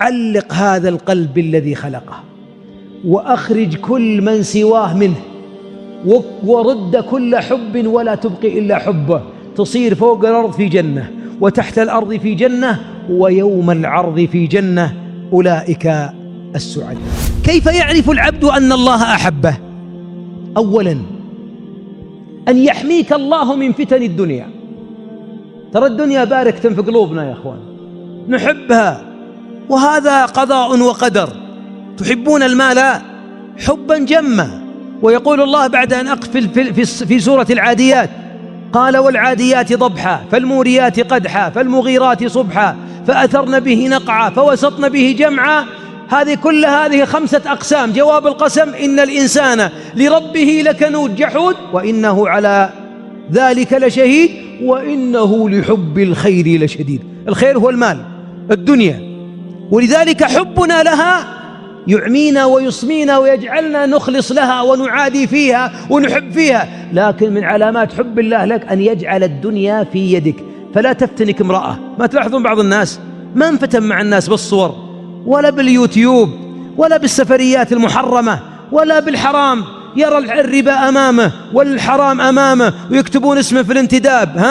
علق هذا القلب بالذي خلقه، وأخرج كل من سواه منه، ورد كل حب ولا تبقي إلا حبه، تصير فوق الأرض في جنة وتحت الأرض في جنة ويوم العرض في جنة، أولئك السعداء. كيف يعرف العبد أن الله أحبه؟ أولاً أن يحميك الله من فتن الدنيا. ترى الدنيا باركة في قلوبنا يا أخوان، نحبها وهذا قضاء وقدر. تحبون المال حبا جما، ويقول الله بعد أن أقفل في سورة العاديات قال والعاديات ضبحا فالموريات قدحا فالمغيرات صبحا فأثرن به نقعا فوسطن به جمعا. هذه 5 أقسام. جواب القسم إن الإنسان لربه لكنود جحود وإنه على ذلك لشهيد وإنه لحب الخير لشديد. الخير هو المال، الدنيا، ولذلك حبنا لها يعمينا ويصمينا ويجعلنا نخلص لها ونعادي فيها ونحب فيها. لكن من علامات حب الله لك أن يجعل الدنيا في يدك، فلا تفتنك امرأة. ما تلاحظون بعض الناس ما انفتن مع الناس بالصور ولا باليوتيوب ولا بالسفريات المحرمة ولا بالحرام، يرى الربا أمامه والحرام أمامه ويكتبون اسمه في الانتداب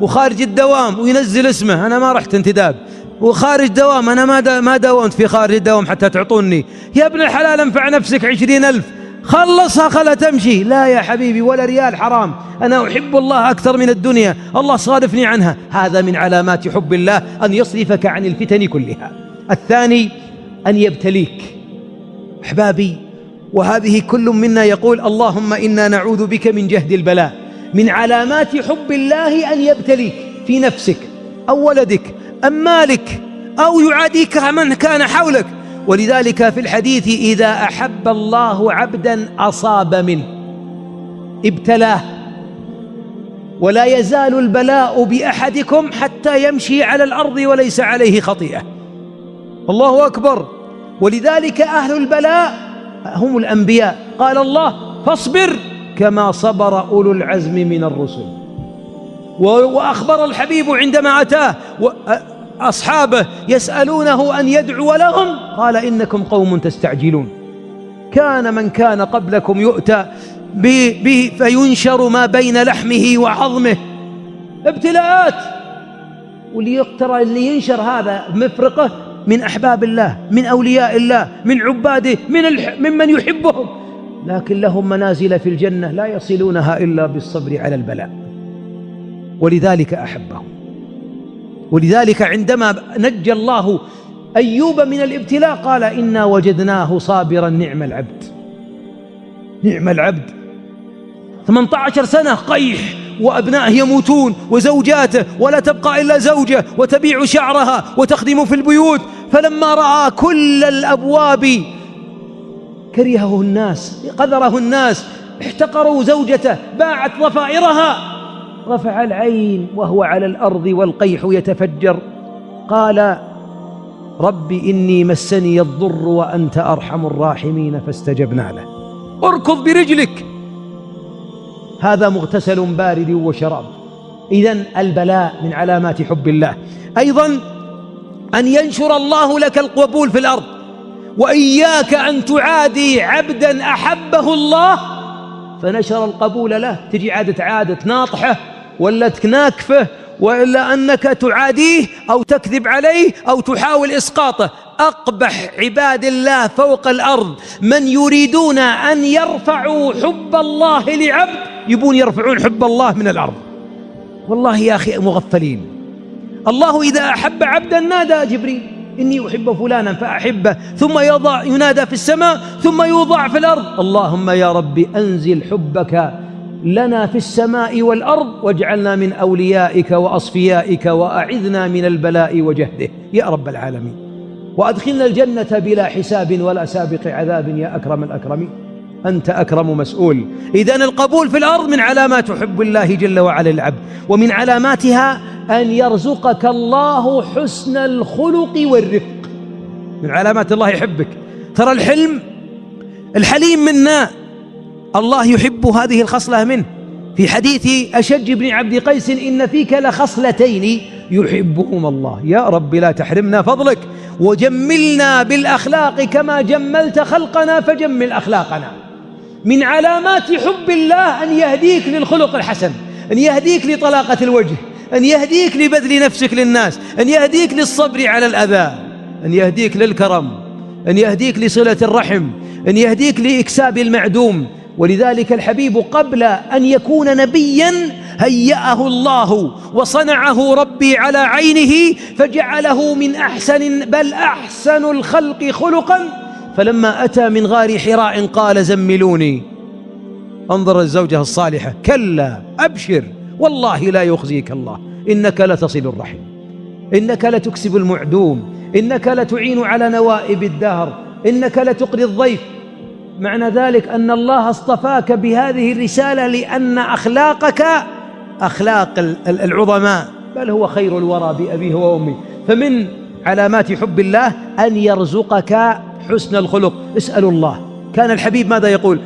وخارج الدوام وينزل اسمه أنا ما رحت انتداب، وخارج دوام أنا ما داومت في خارج الدوام حتى تعطوني. يا ابن الحلال انفع نفسك 20,000 خلصها خلها تمشي. لا يا حبيبي، ولا ريال حرام، أنا أحب الله أكثر من الدنيا، الله صارفني عنها. هذا من علامات حب الله أن يصرفك عن الفتن كلها. الثاني أن يبتليك. أحبابي، وهذه كل منا يقول اللهم إنا نعوذ بك من جهد البلاء. من علامات حب الله أن يبتليك في نفسك أو ولدك أم مالك أو يعاديك من كان حولك. ولذلك في الحديث إذا أحب الله عبدا أصاب منه ابتلاه، ولا يزال البلاء بأحدكم حتى يمشي على الأرض وليس عليه خطيئة. الله أكبر. ولذلك أهل البلاء هم الأنبياء. قال الله فاصبر كما صبر أولو العزم من الرسل. وأخبر الحبيب عندما أتاه أصحابه يسألونه أن يدعو لهم قال إنكم قوم تستعجلون. كان من كان قبلكم يؤتى به فينشر ما بين لحمه وعظمه. ابتلاءات. وليقترى اللي ينشر هذا مفرقه من أحباب الله، من أولياء الله، من عباده، ممن يحبهم، لكن لهم منازل في الجنة لا يصلونها إلا بالصبر على البلاء. ولذلك أحبهم. ولذلك عندما نجى الله أيوب من الابتلاء قال إنا وجدناه صابرا نعم العبد. نعم العبد. 18 سنة قيح وأبنائه يموتون وزوجاته ولا تبقى إلا زوجة وتبيع شعرها وتخدم في البيوت. فلما رأى كل الأبواب كرهه الناس، قذره الناس، احتقروا زوجته، باعت ضفائرها، رفع العين وهو على الأرض والقيح يتفجر قال رب إني مسني الضر وأنت أرحم الراحمين فاستجبنا له. اركض برجلك. هذا مغتسل بارد وشراب. إذن البلاء من علامات حب الله. أيضا أن ينشر الله لك القبول في الأرض. وإياك أن تعادي عبدا أحبه الله فنشر القبول له، تجي عادة ناطحه ولا تناكفه وإلا أنك تعاديه أو تكذب عليه أو تحاول إسقاطه. أقبح عباد الله فوق الأرض من يريدون أن يرفعوا حب الله لعبد، يبون يرفعون حب الله من الأرض. والله يا أخي مغفلين. الله إذا أحب عبدا نادى جبريل إني أحب فلانا فأحبه، ثم ينادى في السماء ثم يوضع في الأرض اللهم يا رب أنزل حبك لنا في السماء والأرض واجعلنا من أوليائك وأصفيائك وأعذنا من البلاء وجهده يا رب العالمين، وأدخلنا الجنة بلا حساب ولا سابق عذاب يا أكرم الأكرمين، أنت أكرم مسؤول. إذن القبول في الأرض من علامات حب الله جل وعلا العبد. ومن علاماتها أن يرزقك الله حسن الخلق والرفق. من علامات الله يحبك. ترى الحليم منا الله يحب هذه الخصلة منه. في حديث أشج بن عبد قيس: إن فيك لخصلتين يحبهما الله. يا رب لا تحرمنا فضلك، وجملنا بالأخلاق كما جملت خلقنا، فجمل أخلاقنا. من علامات حب الله أن يهديك للخلق الحسن، أن يهديك لطلاقة الوجه، أن يهديك لبذل نفسك للناس، أن يهديك للصبر على الأذى، أن يهديك للكرم، أن يهديك لصلة الرحم، أن يهديك لإكساب المعدوم. ولذلك الحبيب قبل أن يكون نبيا هيأه الله وصنعه ربي على عينه، فجعله من أحسن بل أحسن الخلق خلقا. فلما أتى من غار حراء قال: زملوني. انظر الزوجة الصالحة: كلا، أبشر، والله لا يخزيك الله، إنك لتصل الرحم، إنك لتكسب المعدوم، إنك لتعين على نوائب الدهر، إنك لتقري الضيف. معنى ذلك أن الله اصطفاك بهذه الرسالة لأن أخلاقك أخلاق العظماء، بل هو خير الورى بأبيه وأمه. فمن علامات حب الله أن يرزقك حسن الخلق. اسألوا الله. كان الحبيب ماذا يقول؟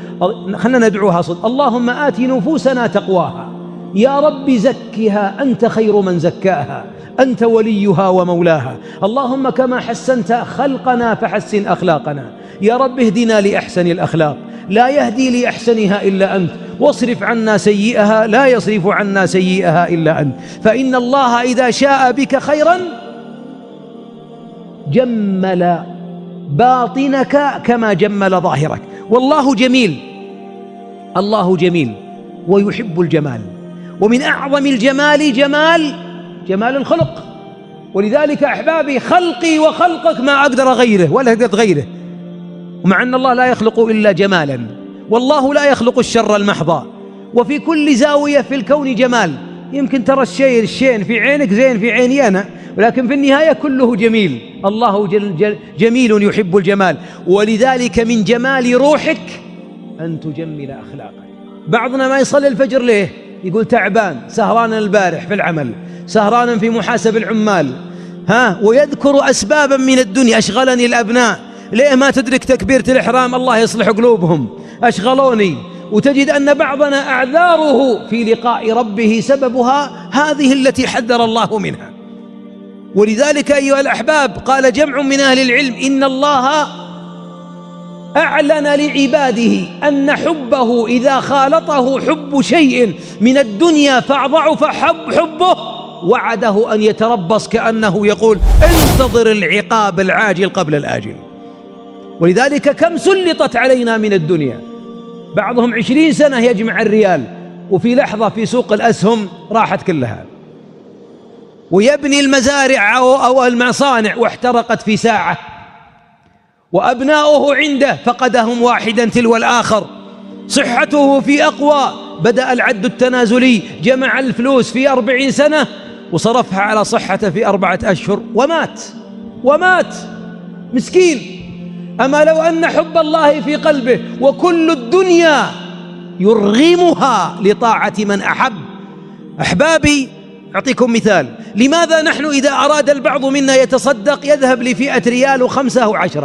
خلنا ندعوها صدق: اللهم آت نفوسنا تقواها، يا رب زكها، أنت خير من زكاها، أنت وليها ومولاها. اللهم كما حسنت خلقنا فحسن أخلاقنا، يا رب اهدنا لأحسن الأخلاق، لا يهدي لأحسنها إلا أنت، واصرف عنا سيئها، لا يصرف عنا سيئها إلا أنت. فإن الله إذا شاء بك خيرا جمل باطنك كما جمل ظاهرك. والله جميل، الله جميل ويحب الجمال، ومن أعظم الجمال جمال الخلق. ولذلك أحبابي خلقي وخلقك ما أقدر غيره ولا أقدر غيره، ومع أن الله لا يخلق إلا جمالا، والله لا يخلق الشر المحض، وفي كل زاوية في الكون جمال. يمكن ترى الشين في عينك زين في عيني أنا، ولكن في النهاية كله جميل. الله جميل يحب الجمال. ولذلك من جمال روحك أن تجمل أخلاقك. بعضنا ما يصلي الفجر ليه؟ يقول تعبان، سهران البارح في العمل، سهران في محاسب العمال، ويذكر أسبابا من الدنيا: أشغلني الأبناء، ليه ما تدرك تكبيرة الإحرام؟ الله يصلح قلوبهم، أشغلوني. وتجد أن بعضنا أعذاره في لقاء ربه سببها هذه التي حذر الله منها. ولذلك أيها الأحباب قال جمع من أهل العلم: إن الله أعلن لعباده أن حبه إذا خالطه حب شيء من الدنيا فضعف حبه، وعده أن يتربص، كأنه يقول: انتظر العقاب العاجل قبل الآجل. ولذلك كم سلطت علينا من الدنيا، بعضهم 20 سنة يجمع الريال، وفي لحظة في سوق الأسهم راحت كلها. ويبني المزارع أو المصانع واحترقت في ساعة. وأبناؤه عنده فقدهم واحدا تلو الآخر. صحته في أقوى، بدأ العد التنازلي، جمع الفلوس في 40 سنة وصرفها على صحته في 4 أشهر ومات مسكين. أما لو أن حب الله في قلبه وكل الدنيا يرغمها لطاعة من أحب. أحبابي أعطيكم مثال: لماذا نحن إذا أراد البعض منا يتصدق يذهب لفئة ريال و5 و10،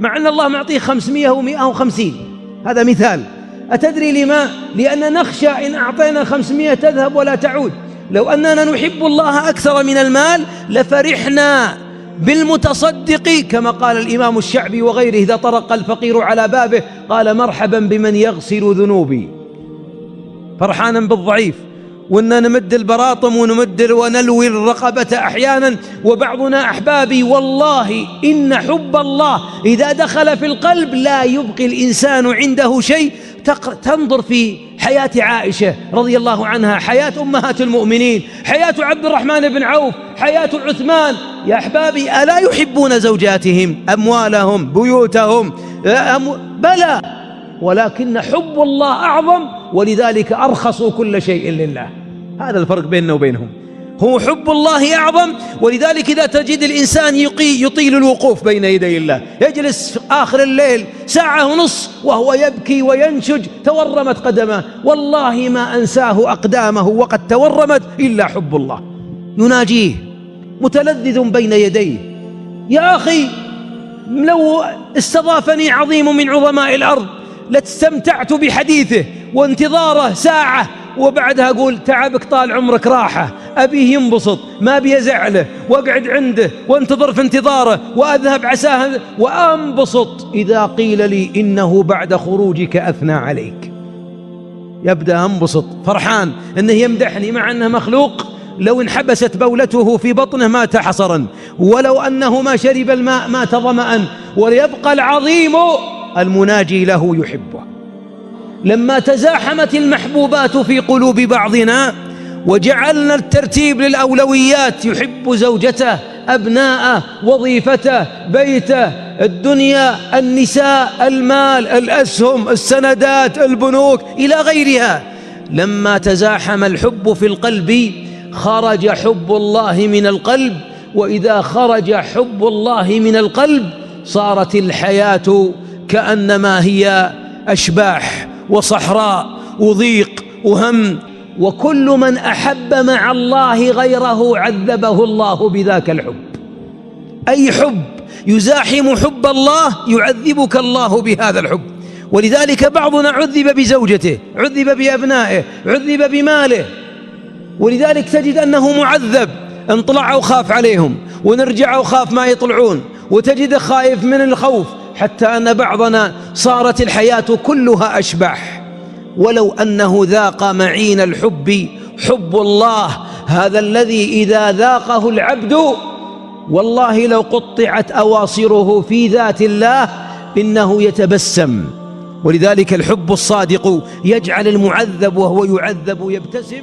مع أن الله معطيه 500 و150؟ هذا مثال. أتدري لما؟ لأن نخشى إن أعطينا 500 تذهب ولا تعود. لو أننا نحب الله أكثر من المال لفرحنا بالمتصدق، كما قال الإمام الشعبي وغيره: إذا طرق الفقير على بابه قال: مرحبا بمن يغسل ذنوبي. فرحانا بالضعيف، وأن نمد البراطم ونلوي الرقبة أحيانا. وبعضنا أحبابي والله إن حب الله إذا دخل في القلب لا يبقي الإنسان عنده شيء. تنظر في حياة عائشة رضي الله عنها، حياة أمهات المؤمنين، حياة عبد الرحمن بن عوف، حياة عثمان. يا أحبابي ألا يحبون زوجاتهم، أموالهم، بيوتهم؟ بلى، ولكن حب الله أعظم، ولذلك أرخصوا كل شيء لله. هذا الفرق بيننا وبينهم، هو حب الله أعظم. ولذلك إذا تجد الإنسان يطيل الوقوف بين يدي الله، يجلس آخر الليل 1.5 ساعة وهو يبكي وينشج، تورمت قدمه، والله ما أنساه أقدامه وقد تورمت إلا حب الله. يناجيه متلذذ بين يديه. يا أخي لو استضافني عظيم من عظماء الأرض لاستمتعت بحديثه وانتظاره 1 ساعة وبعدها أقول تعبك طال عمرك راحة، أبيه ينبسط ما أبي أزعله، وأقعد عنده وانتظر في انتظاره وأذهب عساه وأنبسط إذا قيل لي إنه بعد خروجك أثنى عليك. يبدأ أنبسط فرحان إنه يمدحني مع أنه مخلوق لو انحبست بولته في بطنه مات حصرا، ولو أنه ما شرب الماء مات ظمأ، وليبقى العظيم المناجي له يحبه. لما تزاحمت المحبوبات في قلوب بعضنا وجعلنا الترتيب للأولويات، يحب زوجته، أبناءه، وظيفته، بيته، الدنيا، النساء، المال، الأسهم، السندات، البنوك إلى غيرها، لما تزاحم الحب في القلب خرج حب الله من القلب، وإذا خرج حب الله من القلب صارت الحياة كأنما هي أشباح وصحراء وضيق وهم. وكل من أحب مع الله غيره عذبه الله بذاك الحب. أي حب يزاحم حب الله يعذبك الله بهذا الحب. ولذلك بعضنا عذب بزوجته، عذب بأبنائه، عذب بماله، ولذلك تجد أنه معذب، ان طلعوا خاف عليهم، ونرجعوا خاف ما يطلعون، وتجد خائف من الخوف، حتى أن بعضنا صارت الحياة كلها أشباح. ولو أنه ذاق معين الحب حب الله، هذا الذي إذا ذاقه العبد والله لو قطعت أواصره في ذات الله إنه يتبسم. ولذلك الحب الصادق يجعل المعذب وهو يعذب يبتسم.